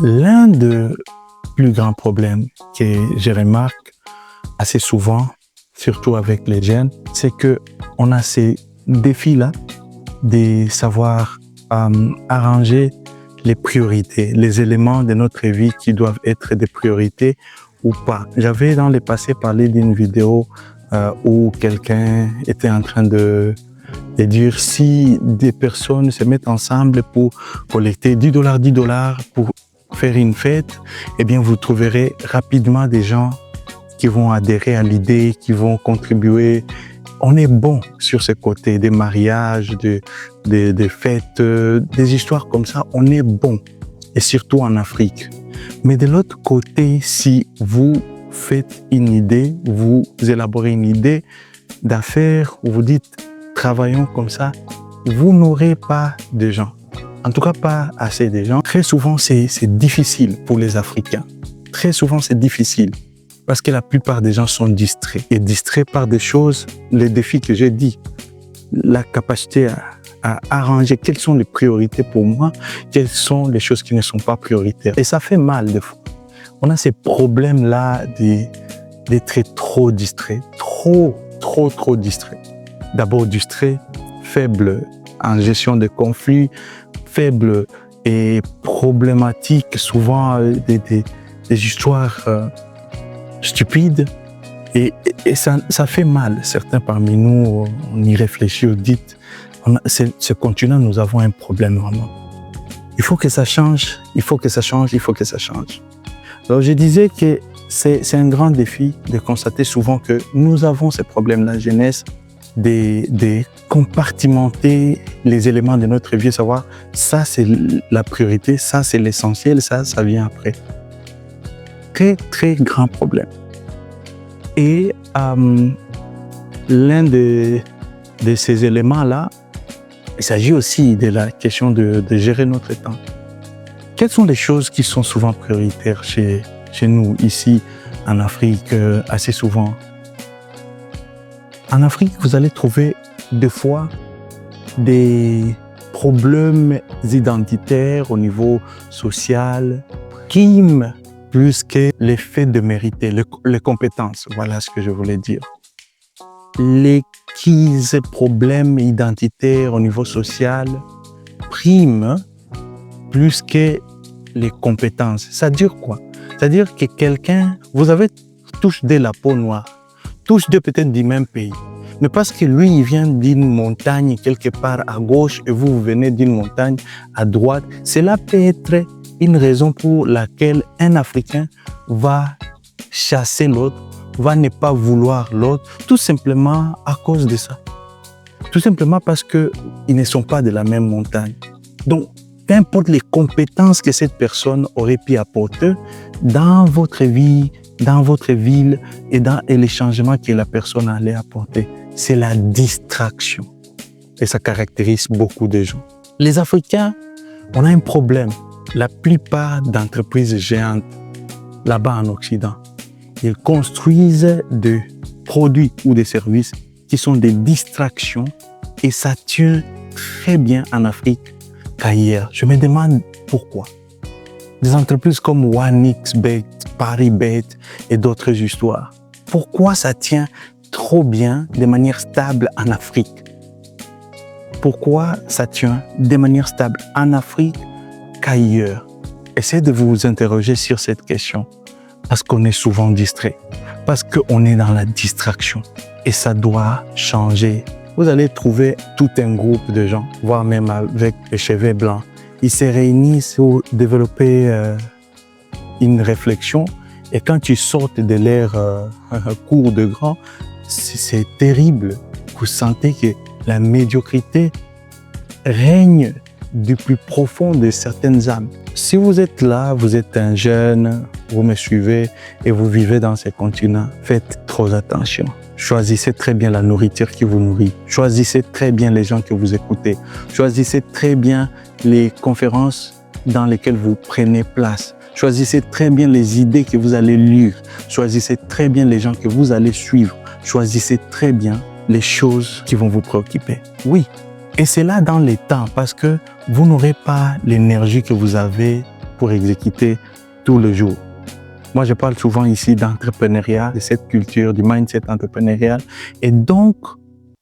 L'un des plus grands problèmes que je remarque assez souvent, surtout avec les jeunes, c'est que on a ces défis-là de savoir arranger les priorités, les éléments de notre vie qui doivent être des priorités ou pas. J'avais dans le passé parlé d'une vidéo où quelqu'un était en train de dire si des personnes se mettent ensemble pour collecter $10 pour faire une fête, eh bien vous trouverez rapidement des gens qui vont adhérer à l'idée, qui vont contribuer. On est bon sur ce côté des mariages, des fêtes, des histoires comme ça, on est bon, et surtout en Afrique. Mais de l'autre côté, si vous faites une idée, vous élaborez une idée d'affaires, où vous dites travaillons comme ça, vous n'aurez pas de gens. En tout cas, pas assez de gens. Très souvent, c'est difficile pour les Africains. Très souvent, c'est difficile. Parce que la plupart des gens sont distraits. Et distraits par des choses, les défis que j'ai dit. La capacité à arranger quelles sont les priorités pour moi, quelles sont les choses qui ne sont pas prioritaires. Et ça fait mal des fois. On a ces problèmes-là d'être trop distrait. Trop distrait. D'abord distrait, faible en gestion de conflits, faible et problématique, souvent des histoires stupides. Et ça fait mal. Certains parmi nous, on y réfléchit, on dit, ce continent, nous avons un problème vraiment. Il faut que ça change, il faut que ça change. Alors je disais que c'est un grand défi de constater souvent que nous avons ces problèmes-là, jeunesse, de compartimenter les éléments de notre vie, savoir ça c'est la priorité, ça c'est l'essentiel, ça vient après. Très grand problème. Et l'un de ces éléments-là, il s'agit aussi de la question de gérer notre temps. Quelles sont les choses qui sont souvent prioritaires chez nous, ici, en Afrique, assez souvent? En Afrique, vous allez trouver des fois des problèmes identitaires au niveau social, priment plus que l'effet de mériter, les compétences, voilà ce que je voulais dire. Les problèmes identitaires au niveau social priment plus que les compétences. Ça dure quoi? C'est-à-dire que quelqu'un, vous avez tous de la peau noire, tous deux peut-être du même pays. Mais parce que lui, il vient d'une montagne quelque part à gauche et vous venez d'une montagne à droite, cela peut être une raison pour laquelle un Africain va chasser l'autre, va ne pas vouloir l'autre, tout simplement à cause de ça. Tout simplement parce qu'ils ne sont pas de la même montagne. Donc, peu importe les compétences que cette personne aurait pu apporter dans votre vie, dans votre ville et les changements que la personne allait apporter, c'est la distraction. Et ça caractérise beaucoup de gens. Les Africains, on a un problème. La plupart d'entreprises géantes, là-bas en Occident, ils construisent des produits ou des services qui sont des distractions et ça tient très bien en Afrique qu'ailleurs. Je me demande pourquoi. Des entreprises comme OneXBet, PariBet et d'autres histoires. Pourquoi ça tient trop bien de manière stable en Afrique? Pourquoi ça tient de manière stable en Afrique qu'ailleurs? Essayez de vous interroger sur cette question. Parce qu'on est souvent distrait. Parce qu'on est dans la distraction. Et ça doit changer. Vous allez trouver tout un groupe de gens, voire même avec les cheveux blancs. Ils se réunissent pour développer une réflexion. Et quand ils sortent de leur cours de grand, c'est terrible. Vous sentez que la médiocrité règne du plus profond de certaines âmes. Si vous êtes là, vous êtes un jeune, vous me suivez et vous vivez dans ces continents, faites trop attention. Choisissez très bien la nourriture qui vous nourrit. Choisissez très bien les gens que vous écoutez. Choisissez très bien les conférences dans lesquelles vous prenez place. Choisissez très bien les idées que vous allez lire. Choisissez très bien les gens que vous allez suivre. Choisissez très bien les choses qui vont vous préoccuper. Oui, et c'est là dans les temps parce que vous n'aurez pas l'énergie que vous avez pour exécuter tout le jour. Moi, je parle souvent ici d'entrepreneuriat, de cette culture, du mindset entrepreneurial. Et donc,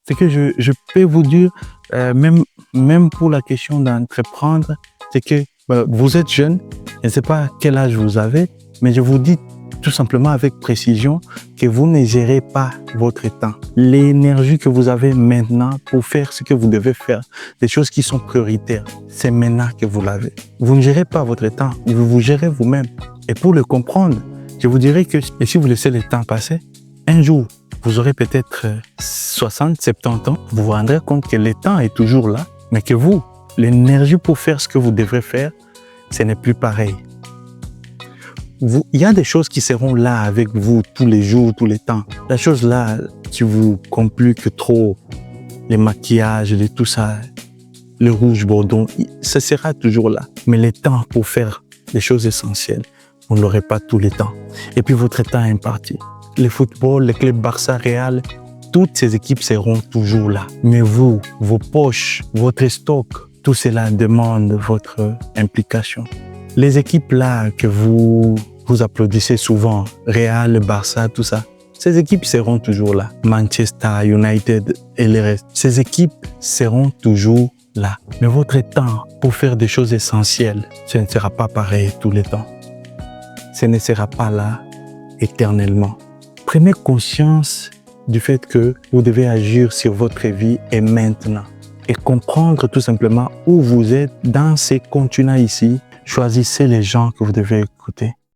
ce que je peux vous dire, même pour la question d'entreprendre, c'est que vous êtes jeune, je ne sais pas quel âge vous avez, mais je vous dis tout simplement avec précision que vous ne gérez pas votre temps. L'énergie que vous avez maintenant pour faire ce que vous devez faire, des choses qui sont prioritaires, c'est maintenant que vous l'avez. Vous ne gérez pas votre temps, vous vous gérez vous-même. Et pour le comprendre, je vous dirais que si vous laissez le temps passer, un jour, vous aurez peut-être 60, 70 ans, vous vous rendrez compte que le temps est toujours là, mais que vous, l'énergie pour faire ce que vous devrez faire, ce n'est plus pareil. Il y a des choses qui seront là avec vous tous les jours, tous les temps. La chose là, si vous compliquez trop, les maquillages, tout ça, le rouge bordeaux, ça sera toujours là. Mais le temps pour faire les choses essentielles, vous ne l'aurez pas tous les temps. Et puis votre temps est imparti. Le football, le club Barça, Real, toutes ces équipes seront toujours là. Mais vous, vos poches, votre stock, tout cela demande votre implication. Les équipes là que vous applaudissez souvent, Real, Barça, tout ça, ces équipes seront toujours là. Manchester United et le reste, ces équipes seront toujours là. Mais votre temps pour faire des choses essentielles, ce ne sera pas pareil tous les temps. Ce ne sera pas là éternellement. Prenez conscience du fait que vous devez agir sur votre vie et maintenant. Et comprendre tout simplement où vous êtes dans ces continents ici. Choisissez les gens que vous devez écouter.